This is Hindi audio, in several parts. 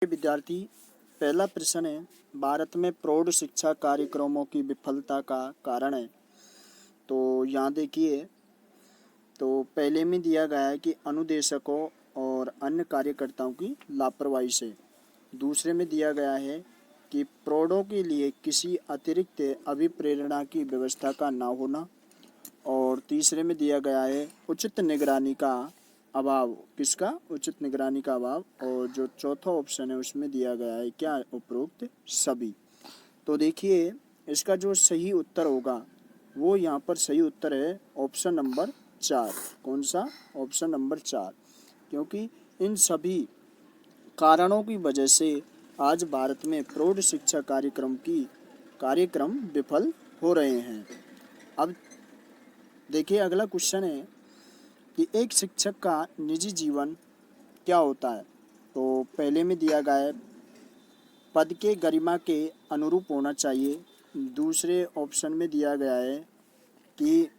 विद्यार्थी, पहला प्रश्न है, भारत में प्रौढ़ शिक्षा कार्यक्रमों की विफलता का कारण है। तो यहाँ देखिए, तो पहले में दिया गया है कि अनुदेशकों और अन्य कार्यकर्ताओं की लापरवाही से। दूसरे में दिया गया है कि प्रौढ़ों के लिए किसी अतिरिक्त अभिप्रेरणा की व्यवस्था का न होना। और तीसरे में दिया गया है उचित निगरानी का अभाव। किसका? उचित निगरानी का अभाव। और जो चौथा ऑप्शन है उसमें दिया गया है क्या? उपरोक्त सभी। तो देखिए, इसका जो सही उत्तर होगा वो यहाँ पर सही उत्तर है ऑप्शन नंबर 4। कौन सा? Option number 4। क्योंकि इन सभी कारणों की वजह से आज भारत में प्रौढ़ शिक्षा कार्यक्रम विफल हो रहे हैं। अब देखिए, अगला क्वेश्चन है कि एक शिक्षक का निजी जीवन क्या होता है। तो पहले में दिया गया है पद के गरिमा के अनुरूप होना चाहिए। दूसरे ऑप्शन में दिया गया है कि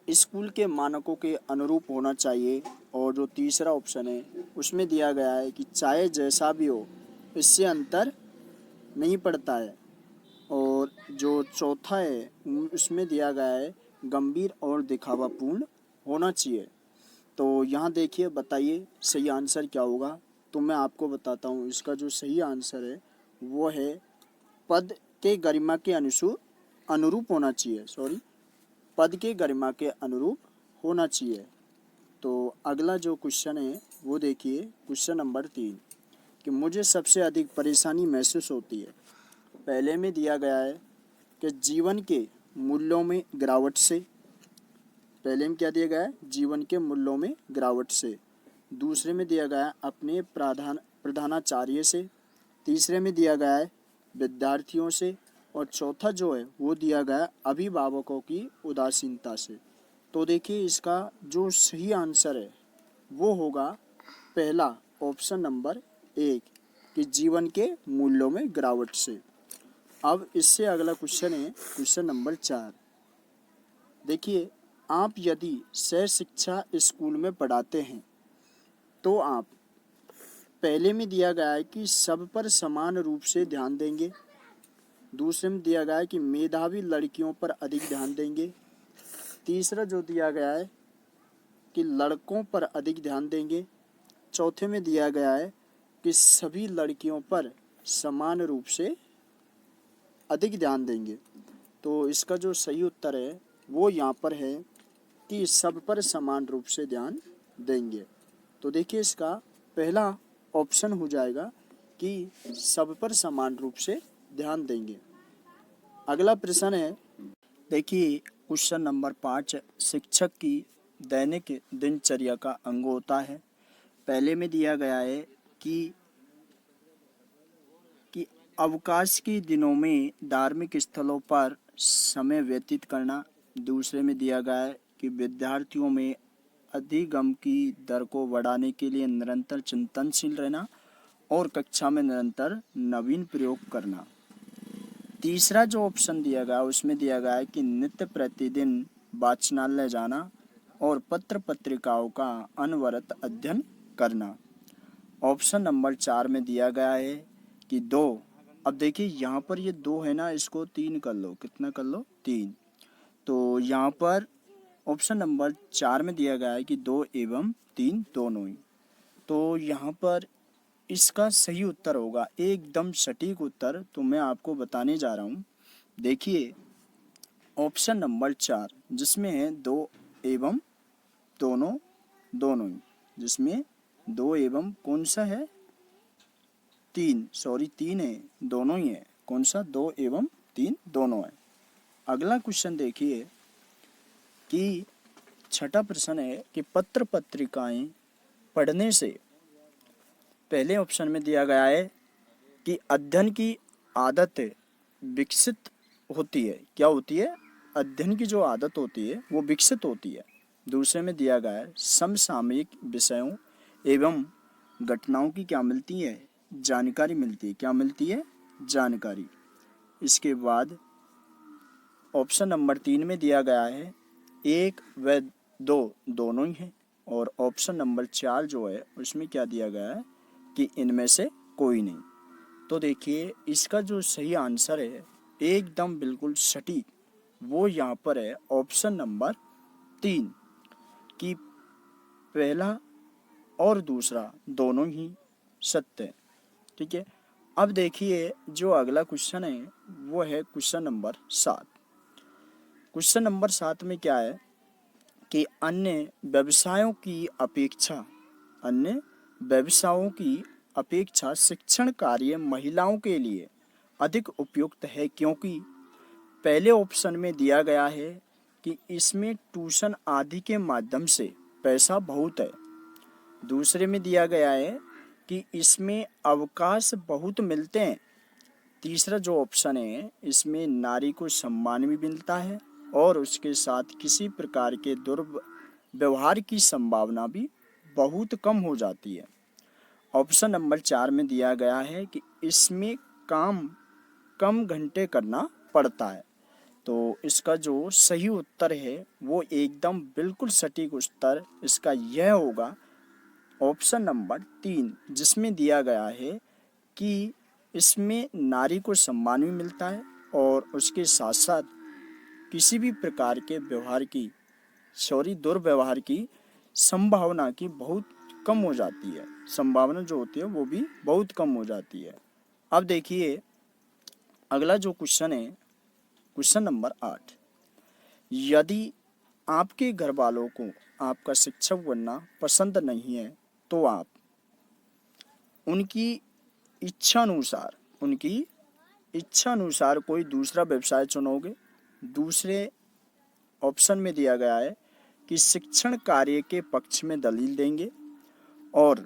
स्कूल के मानकों के अनुरूप होना चाहिए। और जो तीसरा ऑप्शन है उसमें दिया गया है कि चाहे जैसा भी हो इससे अंतर नहीं पड़ता है। और जो चौथा है उसमें दिया गया है गंभीर और दिखावापूर्ण होना चाहिए। तो यहाँ देखिए, बताइए सही आंसर क्या होगा। तो मैं आपको बताता हूँ, इसका जो सही आंसर है वो है पद के गरिमा के अनुरूप होना चाहिए। पद के गरिमा के अनुरूप होना चाहिए। तो अगला जो क्वेश्चन है वो देखिए, क्वेश्चन नंबर 3 कि मुझे सबसे अधिक परेशानी महसूस होती है। पहले में दिया गया है कि जीवन के मूल्यों में गिरावट से। पहले में क्या दिया गया है? जीवन के मूल्यों में गिरावट से। दूसरे में दिया गया है अपने प्रधानाचार्य से। तीसरे में दिया गया है विद्यार्थियों से। और चौथा जो है वो दिया गया है अभिभावकों की उदासीनता से। तो देखिए, इसका जो सही आंसर है वो होगा पहला ऑप्शन नंबर 1 कि जीवन के मूल्यों में गिरावट से। अब इससे अगला क्वेश्चन है क्वेश्चन नंबर 4। देखिए, आप यदि सह शिक्षा स्कूल में पढ़ाते हैं तो आप पहले में दिया गया है कि सब पर समान रूप से ध्यान देंगे। दूसरे में दिया गया है कि मेधावी लड़कियों पर अधिक ध्यान देंगे। तीसरा जो दिया गया है कि लड़कों पर अधिक ध्यान देंगे। चौथे में दिया गया है कि सभी लड़कियों पर समान रूप से अधिक ध्यान देंगे। तो इसका जो सही उत्तर है वो यहाँ पर है कि सब पर समान रूप से ध्यान देंगे। तो देखिए, इसका पहला ऑप्शन हो जाएगा कि सब पर समान रूप से ध्यान देंगे। अगला प्रश्न है, देखिए क्वेश्चन नंबर 5, शिक्षक की दैनिक दिनचर्या का अंग होता है। पहले में दिया गया है कि अवकाश के दिनों में धार्मिक स्थलों पर समय व्यतीत करना। दूसरे में दिया गया है कि विद्यार्थियों में अधिगम की दर को बढ़ाने के लिए निरंतर चिंतनशील रहना और कक्षा में निरंतर नवीन प्रयोग करना। तीसरा जो ऑप्शन दिया गया उसमें दिया गया है कि नित्य प्रतिदिन वाचनालय जाना और पत्र पत्रिकाओं का अनवरत अध्ययन करना। ऑप्शन नंबर 4 में दिया गया है कि 2। अब देखिए, यहाँ पर ये 2 है ना, इसको 3 कर लो। कितना कर लो? 3। तो यहाँ पर ऑप्शन नंबर 4 में दिया गया है कि 2 एवं 3 दोनों ही। तो यहाँ पर इसका सही उत्तर होगा एकदम सटीक उत्तर। तो मैं आपको बताने जा रहा हूँ। देखिए, ऑप्शन नंबर 4 जिसमें है 2 एवं दोनों ही, जिसमें 2 एवं कौन सा है? 3 है, दोनों ही है। कौन सा? 2 एवं 3 दोनों है। अगला क्वेश्चन देखिए कि छठा प्रश्न है कि पत्र पत्रिकाएं पढ़ने से। पहले ऑप्शन में दिया गया है कि अध्ययन की आदत विकसित होती है। क्या होती है? अध्ययन की जो आदत होती है वो विकसित होती है। दूसरे में दिया गया है समसामयिक विषयों एवं घटनाओं की क्या मिलती है? जानकारी मिलती है। क्या मिलती है? जानकारी। इसके बाद ऑप्शन नंबर 3 में दिया गया है 1 व 2 दोनों ही हैं। और ऑप्शन नंबर 4 जो है उसमें क्या दिया गया है? कि इनमें से कोई नहीं। तो देखिए इसका जो सही आंसर है एकदम बिल्कुल सटीक, वो यहाँ पर है ऑप्शन नंबर 3 कि पहला और दूसरा दोनों ही सत्य है। ठीक है, अब देखिए जो अगला क्वेश्चन है वो है क्वेश्चन नंबर 7। क्वेश्चन नंबर 7 में क्या है कि अन्य व्यवसायों की अपेक्षा शिक्षण कार्य महिलाओं के लिए अधिक उपयुक्त है, क्योंकि पहले ऑप्शन में दिया गया है कि इसमें ट्यूशन आदि के माध्यम से पैसा बहुत है। दूसरे में दिया गया है कि इसमें अवकाश बहुत मिलते हैं। तीसरा जो ऑप्शन है इसमें नारी को सम्मान भी मिलता है और उसके साथ किसी प्रकार के दुर्व्यवहार की संभावना भी बहुत कम हो जाती है। ऑप्शन नंबर 4 में दिया गया है कि इसमें काम कम घंटे करना पड़ता है। तो इसका जो सही उत्तर है वो एकदम बिल्कुल सटीक उत्तर इसका यह होगा ऑप्शन नंबर 3, जिसमें दिया गया है कि इसमें नारी को सम्मान भी मिलता है और उसके साथ साथ किसी भी प्रकार के दुर्व्यवहार की संभावना की बहुत कम हो जाती है। संभावना जो होती है वो भी बहुत कम हो जाती है। अब देखिए अगला जो क्वेश्चन है क्वेश्चन नंबर 8। यदि आपके घर वालों को आपका शिक्षक बनना पसंद नहीं है तो आप उनकी इच्छा अनुसार कोई दूसरा व्यवसाय चुनोगे। दूसरे ऑप्शन में दिया गया है कि शिक्षण कार्य के पक्ष में दलील देंगे, और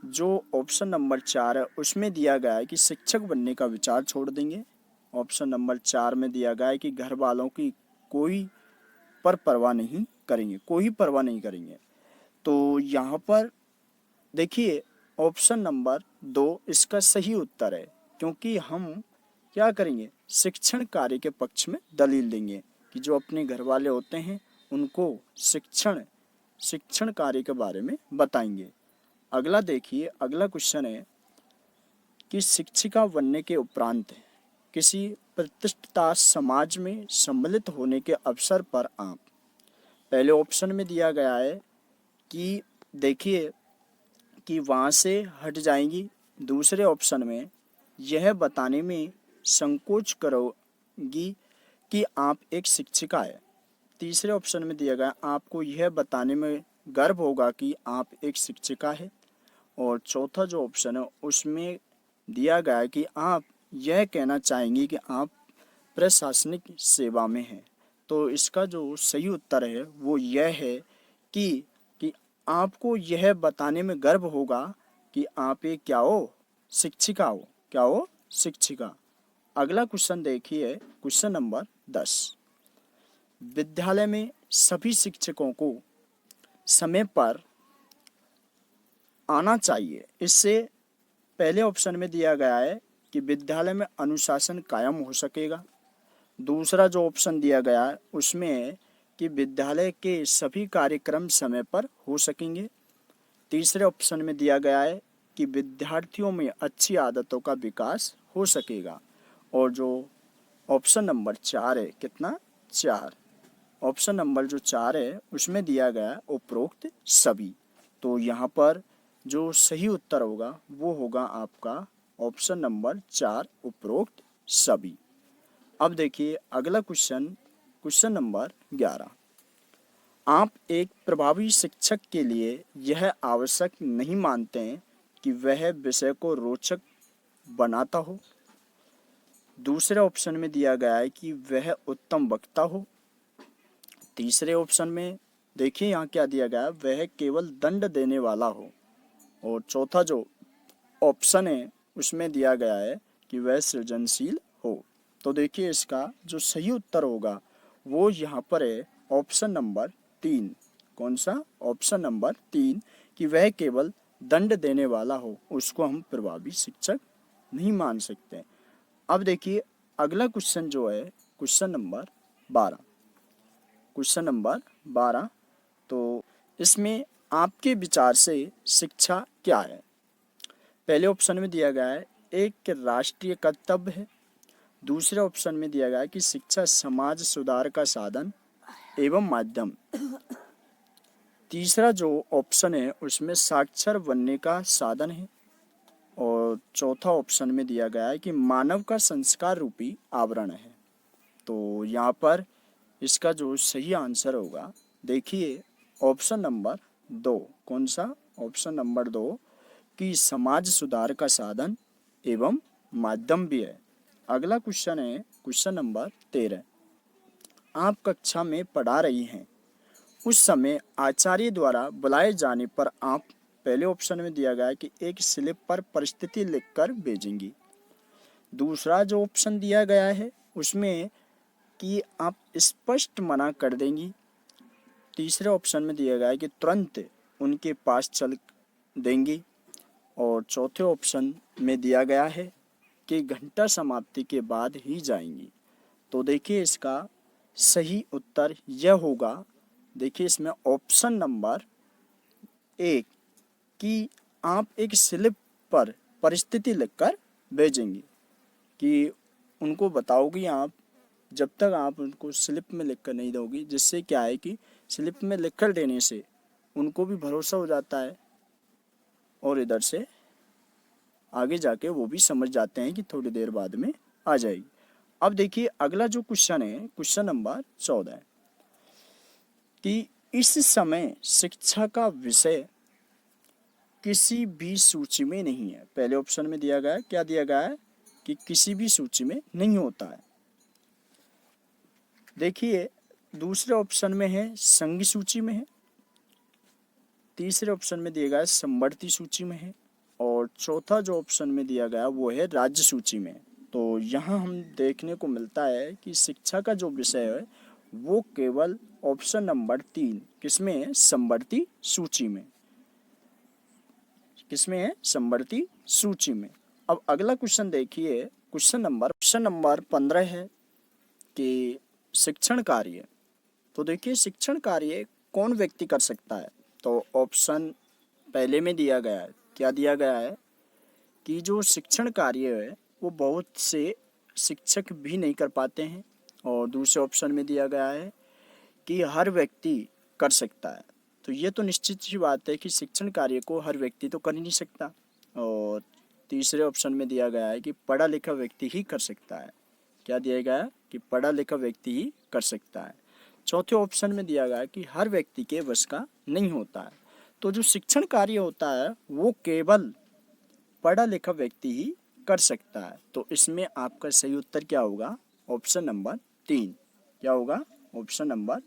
जो ऑप्शन नंबर 4 है उसमें दिया गया है कि शिक्षक बनने का विचार छोड़ देंगे। ऑप्शन नंबर 4 में दिया गया है कि घर वालों की कोई परवाह नहीं करेंगे। तो यहाँ पर देखिए ऑप्शन नंबर 2 इसका सही उत्तर है, क्योंकि हम क्या करेंगे, शिक्षण कार्य के पक्ष में दलील देंगे कि जो अपने घर वाले होते हैं उनको शिक्षण कार्य के बारे में बताएंगे। अगला देखिए अगला क्वेश्चन है कि शिक्षिका बनने के उपरांत किसी प्रतिष्ठित समाज में सम्मिलित होने के अवसर पर आप, पहले ऑप्शन में दिया गया है कि देखिए कि वहाँ से हट जाएंगी। दूसरे ऑप्शन में यह बताने में संकोच करोगी कि आप एक शिक्षिका है। तीसरे ऑप्शन में दिया गया आपको यह बताने में गर्व होगा कि आप एक शिक्षिका है। और चौथा जो ऑप्शन है उसमें दिया गया है कि आप यह कहना चाहेंगे कि आप प्रशासनिक सेवा में हैं। तो इसका जो सही उत्तर है वो यह है कि आपको यह बताने में गर्व होगा कि आप एक शिक्षिका। अगला क्वेश्चन देखिए क्वेश्चन नंबर 10। विद्यालय में सभी शिक्षकों को समय पर आना चाहिए। इससे पहले ऑप्शन में दिया गया है कि विद्यालय में अनुशासन कायम हो सकेगा। दूसरा जो ऑप्शन दिया गया है उसमें है कि विद्यालय के सभी कार्यक्रम समय पर हो सकेंगे। तीसरे ऑप्शन में दिया गया है कि विद्यार्थियों में अच्छी आदतों का विकास हो सकेगा। और जो ऑप्शन नंबर 4 है ऑप्शन नंबर जो 4 है उसमें दिया गया है उपरोक्त सभी। तो यहाँ पर जो सही उत्तर होगा वो होगा आपका ऑप्शन नंबर 4 उपरोक्त सभी। अब देखिए अगला क्वेश्चन नंबर 11। आप एक प्रभावी शिक्षक के लिए यह आवश्यक नहीं मानते हैं कि वह विषय को रोचक बनाता हो। दूसरे ऑप्शन में दिया गया है कि वह उत्तम वक्ता हो। तीसरे ऑप्शन में देखिए यहाँ क्या दिया गया है, वह केवल दंड देने वाला हो। और चौथा जो ऑप्शन है उसमें दिया गया है कि वह सृजनशील हो। तो देखिए इसका जो सही उत्तर होगा वो यहाँ पर है ऑप्शन नंबर 3। कौन सा? ऑप्शन नंबर 3 कि वह केवल दंड देने वाला हो, उसको हम प्रभावी शिक्षक नहीं मान सकते। अब देखिए अगला क्वेश्चन जो है क्वेश्चन नंबर 12। तो इसमें आपके विचार से शिक्षा क्या है? पहले ऑप्शन में दिया गया है एक राष्ट्रीय कर्तव्य है, दूसरे ऑप्शन में दिया गया है कि शिक्षा समाज सुधार का साधन एवं माध्यम, तीसरा जो ऑप्शन है उसमें साक्षर बनने का साधन है, और चौथा ऑप्शन में दिया गया है कि मानव का संस्कार रूपी आवरण है। तो यहाँ पर इसका जो सही आंसर होगा, देखिए ऑप्शन नंबर 2। कौन सा? ऑप्शन नंबर 2 कि समाज सुधार का साधन एवं माध्यम भी है। अगला क्वेश्चन है क्वेश्चन नंबर 13। आप कक्षा में पढ़ा रही हैं, उस समय आचार्य द्वारा बुलाए जाने पर आप, पहले ऑप्शन में दिया गया है कि एक स्लिप पर परिस्थिति लिखकर भेजेंगी, दूसरा जो ऑप्शन दिया गया है उसमें कि आप स्पष्ट मना कर देंगी, तीसरे ऑप्शन में दिया गया है कि तुरंत उनके पास चल देंगी, और चौथे ऑप्शन में दिया गया है कि घंटा समाप्ति के बाद ही जाएंगी। तो देखिए इसका सही उत्तर यह होगा, देखिए इसमें ऑप्शन नंबर 1 कि आप एक स्लिप पर परिस्थिति लिखकर भेजेंगी, कि उनको बताओगी आप, जब तक आप उनको स्लिप में लिखकर नहीं दोगी, जिससे क्या है कि स्लिप में लिखकर देने से उनको भी भरोसा हो जाता है और इधर से आगे जाके वो भी समझ जाते हैं कि थोड़ी देर बाद में आ जाएगी। अब देखिए अगला जो क्वेश्चन है क्वेश्चन नंबर 14 कि इस समय शिक्षा का विषय किसी भी सूची में नहीं है। पहले ऑप्शन में दिया गया है, क्या दिया गया है कि किसी भी सूची में नहीं होता है। देखिए दूसरे ऑप्शन में है संघ सूची में है, तीसरे ऑप्शन में दिया गया है समवर्ती सूची में है, और चौथा जो ऑप्शन में दिया गया वो है राज्य सूची में। तो यहाँ हम देखने को मिलता है कि शिक्षा का जो विषय है वो केवल ऑप्शन नंबर 3 किसमें है? समवर्ती सूची में। किसमें है? समवर्ती सूची में। अब अगला क्वेश्चन देखिए क्वेश्चन नंबर 15 है कि शिक्षण कार्य। तो देखिए शिक्षण कार्य कौन व्यक्ति कर सकता है? तो ऑप्शन पहले में दिया गया है, क्या दिया गया है कि जो शिक्षण कार्य है वो बहुत से शिक्षक भी नहीं कर पाते हैं, और दूसरे ऑप्शन में दिया गया है कि हर व्यक्ति कर सकता है। तो ये तो निश्चित सी बात है कि शिक्षण कार्य को हर व्यक्ति तो कर ही नहीं सकता, और तीसरे ऑप्शन में दिया गया है कि पढ़ा लिखा व्यक्ति ही कर सकता है। क्या दिया गया है कि पढ़ा लिखा व्यक्ति ही कर सकता है। चौथे ऑप्शन में दिया गया है कि हर व्यक्ति के वश का नहीं होता है। तो जो शिक्षण कार्य होता है वो केवल पढ़ा लिखा व्यक्ति ही कर सकता है। तो इसमें आपका सही उत्तर क्या होगा? Option number 3। क्या होगा? Option number